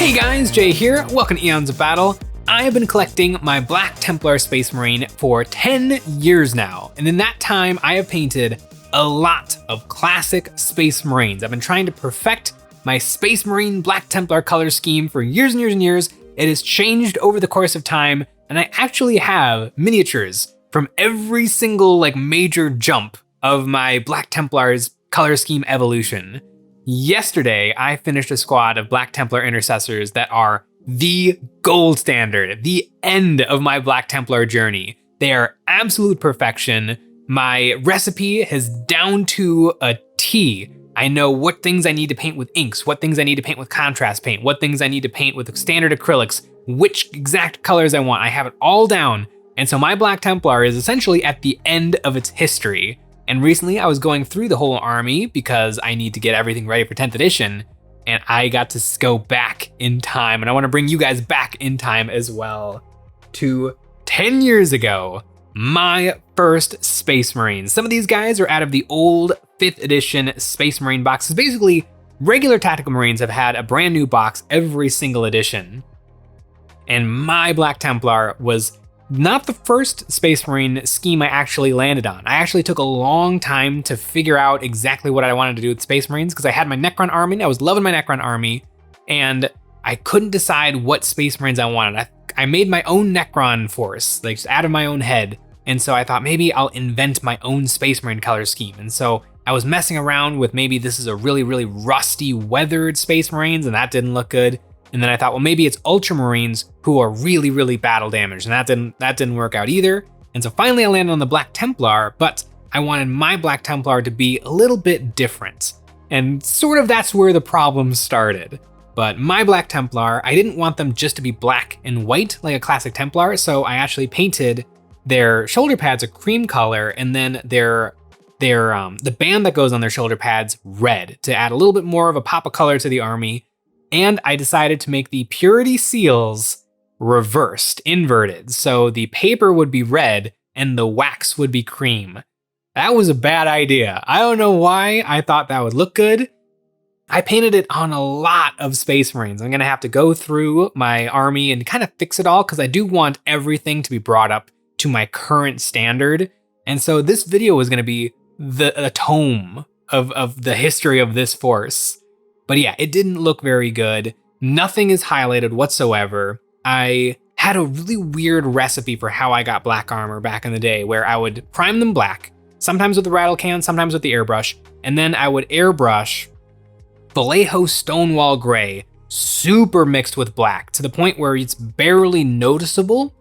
Hey guys, Jay here. Welcome to Eons of Battle. I have been collecting my Black Templar Space Marine for 10 years now, and in that time I have painted a lot of classic Space Marines. I've been trying to perfect my Space Marine Black Templar color scheme for years and years and years. It has changed over the course of time, and I actually have miniatures from every single major jump of my Black Templar's color scheme evolution. Yesterday, I finished a squad of Black Templar intercessors that are the gold standard, the end of my Black Templar journey. They are absolute perfection. My recipe is down to a T. I know what things I need to paint with inks, what things I need to paint with contrast paint, what things I need to paint with standard acrylics, which exact colors I want. I have it all down. And so my Black Templar is essentially at the end of its history. And recently I was going through the whole army because I need to get everything ready for 10th edition. And I got to go back in time, and I want to bring you guys back in time as well to 10 years ago, my first Space Marines. Some of these guys are out of the old 5th edition Space Marine boxes. Basically, regular Tactical Marines have had a brand new box every single edition. And my Black Templar was not the first Space Marine scheme I actually landed on. I actually took a long time to figure out exactly what I wanted to do with Space Marines because I had my Necron army. I was loving my Necron army, and I couldn't decide what Space Marines I wanted. I made my own Necron force, just out of my own head. And so I thought maybe I'll invent my own Space Marine color scheme. And so I was messing around with maybe this is a really, really rusty, weathered Space Marines, and that didn't look good. And then I thought, well, maybe it's Ultramarines who are really, really battle damaged, and that didn't work out either. And so finally I landed on the Black Templar, but I wanted my Black Templar to be a little bit different. And sort of that's where the problem started. But my Black Templar, I didn't want them just to be black and white like a classic Templar, so I actually painted their shoulder pads a cream color, and then the band that goes on their shoulder pads red to add a little bit more of a pop of color to the army. And I decided to make the purity seals reversed, inverted. So the paper would be red and the wax would be cream. That was a bad idea. I don't know why I thought that would look good. I painted it on a lot of Space Marines. I'm gonna have to go through my army and kind of fix it all because I do want everything to be brought up to my current standard. And so this video is gonna be a tome of the history of this force. But yeah, it didn't look very good. Nothing is highlighted whatsoever. I had a really weird recipe for how I got black armor back in the day, where I would prime them black, sometimes with the rattle can, sometimes with the airbrush, and then I would airbrush Vallejo Stonewall Gray, super mixed with black, to the point where it's barely noticeable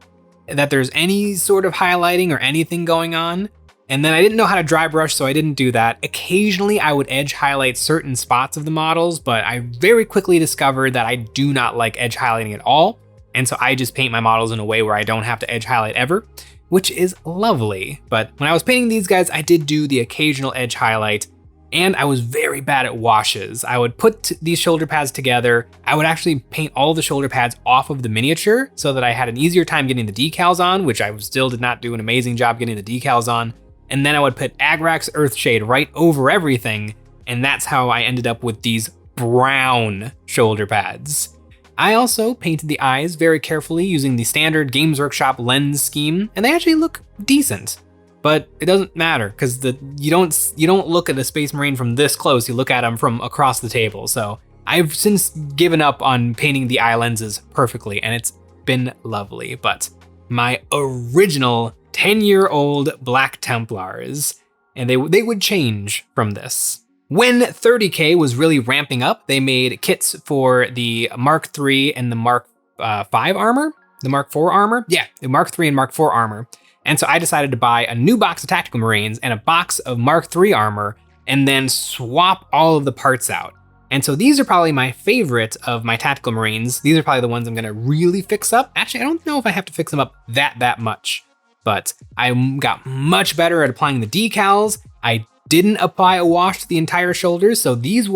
that there's any sort of highlighting or anything going on. And then I didn't know how to dry brush, so I didn't do that. Occasionally I would edge highlight certain spots of the models, but I very quickly discovered that I do not like edge highlighting at all. And so I just paint my models in a way where I don't have to edge highlight ever, which is lovely. But when I was painting these guys, I did do the occasional edge highlight, and I was very bad at washes. I would put these shoulder pads together. I would actually paint all the shoulder pads off of the miniature so that I had an easier time getting the decals on, which I still did not do an amazing job getting the decals on. And then I would put Agrax Earthshade right over everything, and that's how I ended up with these brown shoulder pads. I also painted the eyes very carefully using the standard Games Workshop lens scheme, and they actually look decent. But it doesn't matter because you don't look at a Space Marine from this close, you look at them from across the table. So I've since given up on painting the eye lenses perfectly, and it's been lovely. But my original 10-year-old Black Templars, and they would change from this. When 30K was really ramping up, they made kits for the Mark III and the Mark V armor, the Mark IV armor. Yeah, the Mark III and Mark IV armor. And so I decided to buy a new box of Tactical Marines and a box of Mark III armor, and then swap all of the parts out. And so these are probably my favorite of my Tactical Marines. These are probably the ones I'm gonna really fix up. Actually, I don't know if I have to fix them up that much, but I got much better at applying the decals. I didn't apply a wash to the entire shoulders, so these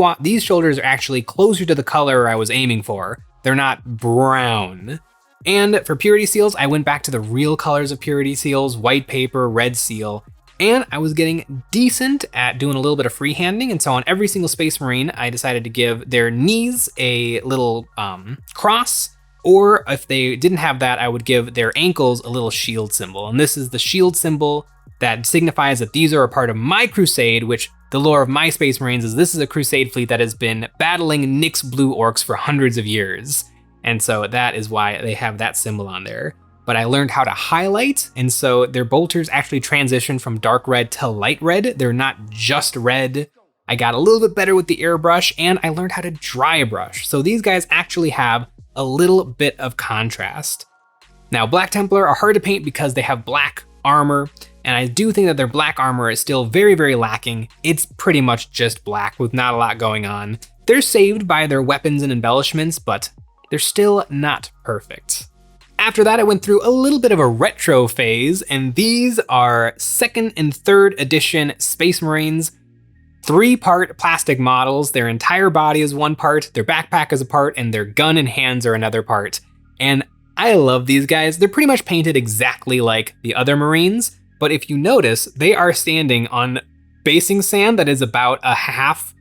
shoulders are actually closer to the color I was aiming for. They're not brown. And for purity seals, I went back to the real colors of purity seals, white paper, red seal, And I was getting decent at doing a little bit of freehanding, and so on every single Space Marine, I decided to give their knees a little cross, or if they didn't have that, I would give their ankles a little shield symbol. And this is the shield symbol that signifies that these are a part of my crusade, which the lore of my Space Marines is this is a crusade fleet that has been battling Nyx blue orcs for hundreds of years. And so that is why they have that symbol on there. But I learned how to highlight, and so their bolters actually transition from dark red to light red. They're not just red. I got a little bit better with the airbrush, and I learned how to dry brush. So these guys actually have a little bit of contrast. Now, Black Templar are hard to paint because they have black armor, and I do think that their black armor is still very, very lacking. It's pretty much just black with not a lot going on. They're saved by their weapons and embellishments, but they're still not perfect. After that, I went through a little bit of a retro phase, and these are 2nd and 3rd edition Space Marines, 3-part plastic models. Their entire body is one part, their backpack is a part, and their gun and hands are another part. And I love these guys. They're pretty much painted exactly like the other Marines, but if you notice, they are standing on basing sand that is about a half,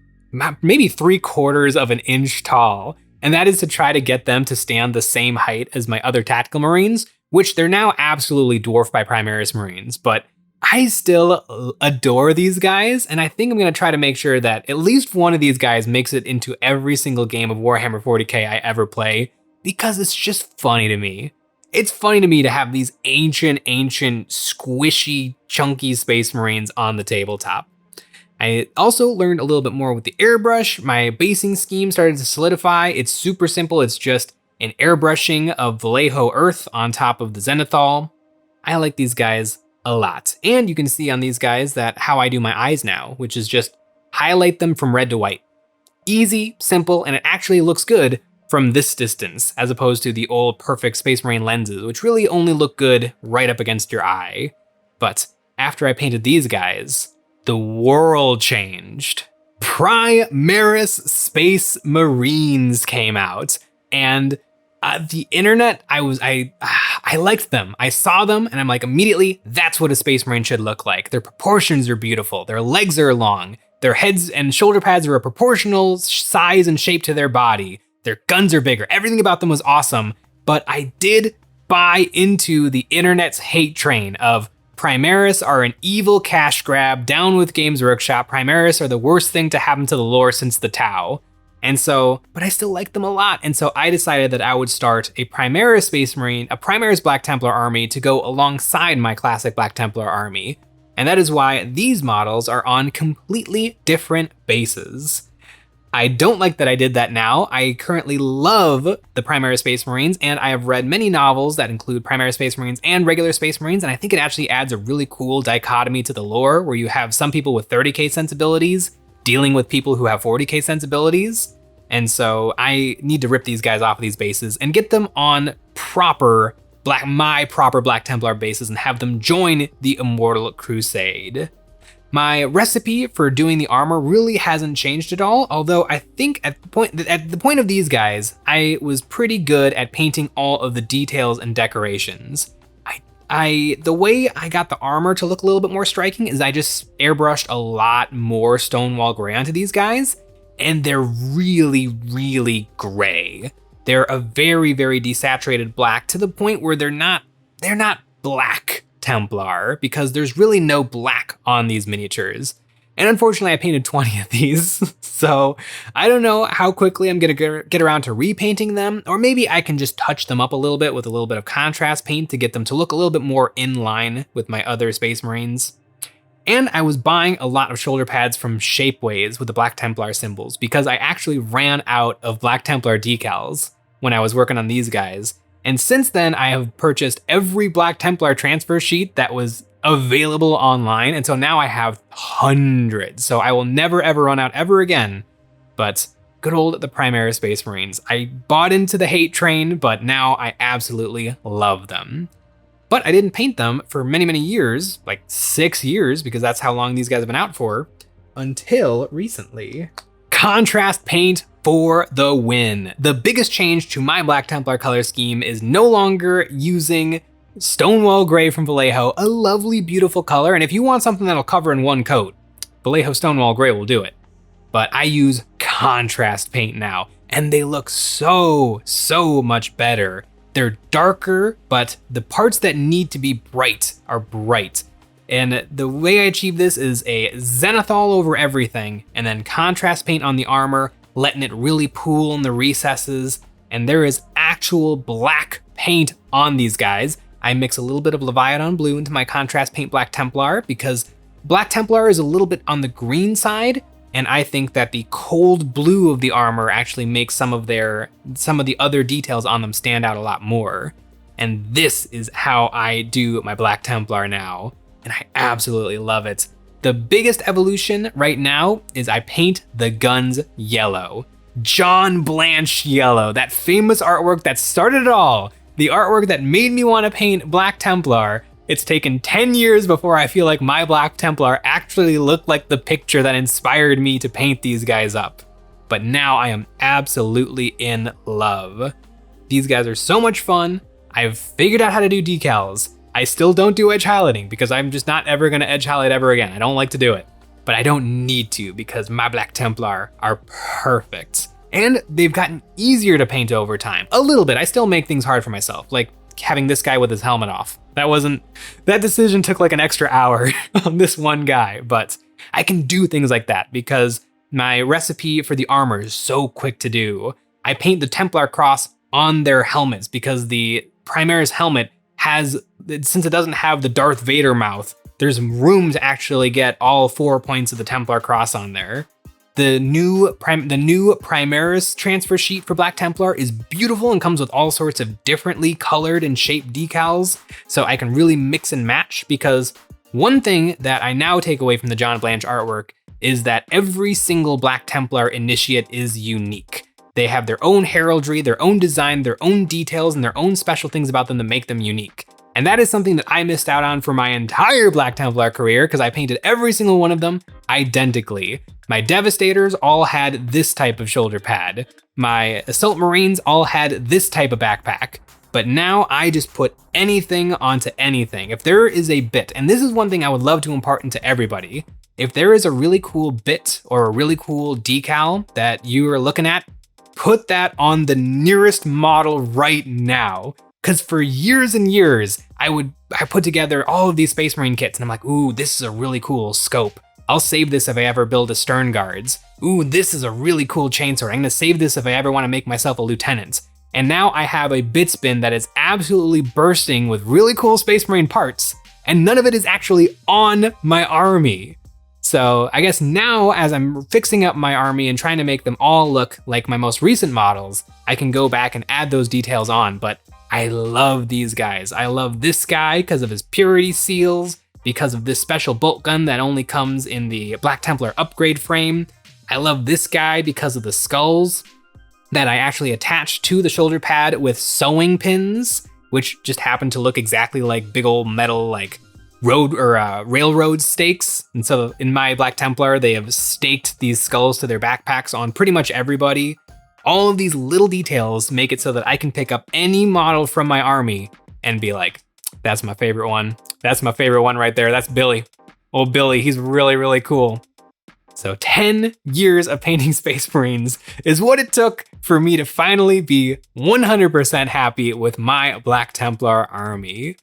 maybe 3/4 of an inch tall. And that is to try to get them to stand the same height as my other tactical Marines, which they're now absolutely dwarfed by Primaris Marines. But I still adore these guys, and I think I'm gonna try to make sure that at least one of these guys makes it into every single game of Warhammer 40k I ever play, because it's just funny to me. It's funny to me to have these ancient, squishy, chunky Space Marines on the tabletop. I also learned a little bit more with the airbrush. My basing scheme started to solidify. It's super simple. It's just an airbrushing of Vallejo Earth on top of the Zenithal. I like these guys a lot. And you can see on these guys that how I do my eyes now, which is just highlight them from red to white. Easy, simple, and it actually looks good from this distance, as opposed to the old perfect Space Marine lenses, which really only look good right up against your eye. But after I painted these guys, the world changed. Primaris Space Marines came out, and the internet, I liked them. I saw them, and I'm like, immediately, that's what a Space Marine should look like. Their proportions are beautiful. Their legs are long. Their heads and shoulder pads are a proportional size and shape to their body. Their guns are bigger. Everything about them was awesome, but I did buy into the internet's hate train of Primaris are an evil cash grab, down with Games Workshop. Primaris are the worst thing to happen to the lore since the Tau. And so, but I still like them a lot. And so I decided that I would start a Primaris Space Marine, a Primaris Black Templar army to go alongside my classic Black Templar army. And that is why these models are on completely different bases. I don't like that I did that now. I currently love the Primaris Space Marines, and I have read many novels that include Primaris Space Marines and regular Space Marines, and I think it actually adds a really cool dichotomy to the lore, where you have some people with 30k sensibilities dealing with people who have 40k sensibilities. And so I need to rip these guys off of these bases and get them on my proper Black Templar bases and have them join the Immortal Crusade. My recipe for doing the armor really hasn't changed at all, although I think at the point of these guys, I was pretty good at painting all of the details and decorations. The way I got the armor to look a little bit more striking is I just airbrushed a lot more Stonewall Gray onto these guys, and they're really, really gray. They're a very, very desaturated black, to the point where they're not Black Templar, because there's really no black on these miniatures. And unfortunately, I painted 20 of these, so I don't know how quickly I'm gonna get around to repainting them, or maybe I can just touch them up a little bit with a little bit of contrast paint to get them to look a little bit more in line with my other Space Marines. And I was buying a lot of shoulder pads from Shapeways with the Black Templar symbols, because I actually ran out of Black Templar decals when I was working on these guys. And since then, I have purchased every Black Templar transfer sheet that was available online, and so now I have hundreds. So I will never ever run out ever again. But good old the Primaris Space Marines. I bought into the hate train, but now I absolutely love them. But I didn't paint them for many, many years, like 6 years, because that's how long these guys have been out for, until recently. Contrast paint for the win. The biggest change to my Black Templar color scheme is no longer using Stonewall Gray from Vallejo, a lovely, beautiful color. And if you want something that'll cover in one coat, Vallejo Stonewall Gray will do it. But I use contrast paint now, and they look so much better. They're darker, but the parts that need to be bright are bright. And the way I achieve this is a zenithal over everything, and then contrast paint on the armor, letting it really pool in the recesses. And there is actual black paint on these guys. I mix a little bit of Leviathan blue into my contrast paint Black Templar because Black Templar is a little bit on the green side, and I think that the cold blue of the armor actually makes some of the other details on them stand out a lot more. And this is how I do my Black Templar now, and I absolutely love it. The biggest evolution right now is I paint the guns yellow. John Blanche yellow, that famous artwork that started it all. The artwork that made me want to paint Black Templar. It's taken 10 years before I feel like my Black Templar actually looked like the picture that inspired me to paint these guys up. But now I am absolutely in love. These guys are so much fun. I've figured out how to do decals. I still don't do edge highlighting because I'm just not ever gonna edge highlight ever again. I don't like to do it, but I don't need to because my Black Templar are perfect. And they've gotten easier to paint over time. A little bit, I still make things hard for myself, like having this guy with his helmet off. That decision took like an extra hour on this one guy, but I can do things like that because my recipe for the armor is so quick to do. I paint the Templar cross on their helmets because the Primaris helmet since it doesn't have the Darth Vader mouth, there's room to actually get all 4 points of the Templar cross on there. The new Primaris transfer sheet for Black Templar is beautiful and comes with all sorts of differently colored and shaped decals, so I can really mix and match, because one thing that I now take away from the John Blanche artwork is that every single Black Templar initiate is unique. They have their own heraldry, their own design, their own details, and their own special things about them that make them unique. And that is something that I missed out on for my entire Black Templar career because I painted every single one of them identically. My Devastators all had this type of shoulder pad. My Assault Marines all had this type of backpack. But now I just put anything onto anything. If there is a bit, and this is one thing I would love to impart into everybody, if there is a really cool bit or a really cool decal that you are looking at, put that on the nearest model right now. Because for years and years, I put together all of these Space Marine kits and I'm like, ooh, this is a really cool scope. I'll save this if I ever build a Stern Guards. Ooh, this is a really cool chainsword. I'm gonna save this if I ever wanna make myself a lieutenant. And now I have a bits bin that is absolutely bursting with really cool Space Marine parts, and none of it is actually on my army. So I guess now, as I'm fixing up my army and trying to make them all look like my most recent models, I can go back and add those details on, but I love these guys. I love this guy because of his purity seals, because of this special bolt gun that only comes in the Black Templar upgrade frame. I love this guy because of the skulls that I actually attached to the shoulder pad with sewing pins, which just happen to look exactly like big old metal like road or railroad stakes. And so in my Black Templar, they have staked these skulls to their backpacks on pretty much everybody. All of these little details make it so that I can pick up any model from my army and be like, that's my favorite one. That's my favorite one right there. That's Billy. Old Billy, he's really, really cool. So 10 years of painting Space Marines is what it took for me to finally be 100% happy with my Black Templar army.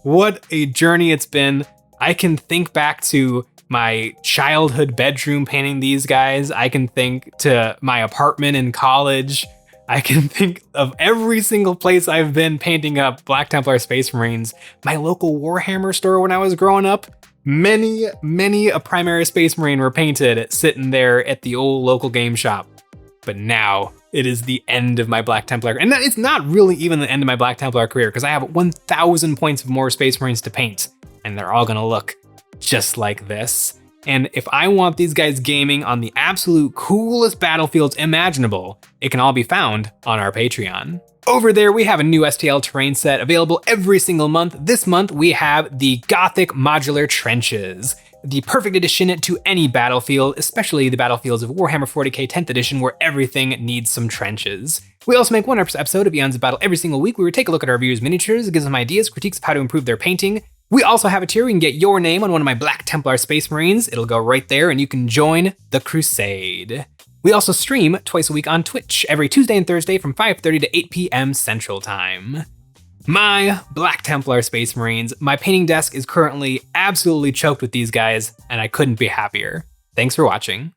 What a journey it's been. I can think back to my childhood bedroom painting these guys. I can think to my apartment in college. I can think of every single place I've been painting up Black Templar Space Marines. My local Warhammer store when I was growing up, many a primary Space Marine were painted sitting there at the old local game shop. But now it is the end of my Black Templar. And it's not really even the end of my Black Templar career because I have 1,000 points of more Space Marines to paint and they're all gonna look just like this. And if I want these guys gaming on the absolute coolest battlefields imaginable, it can all be found on our Patreon. Over there, we have a new STL terrain set available every single month. This month, we have the Gothic Modular Trenches, the perfect addition to any battlefield, especially the battlefields of Warhammer 40k 10th edition, where everything needs some trenches. We also make one episode of Eons of Battle every single week where we take a look at our viewers' miniatures, give them ideas, critiques of how to improve their painting. We also have a tier where you can get your name on one of my Black Templar Space Marines. It'll go right there and you can join the crusade. We also stream twice a week on Twitch, every Tuesday and Thursday from 5:30 to 8 p.m. Central Time. My Black Templar Space Marines, my painting desk is currently absolutely choked with these guys, and I couldn't be happier. Thanks for watching.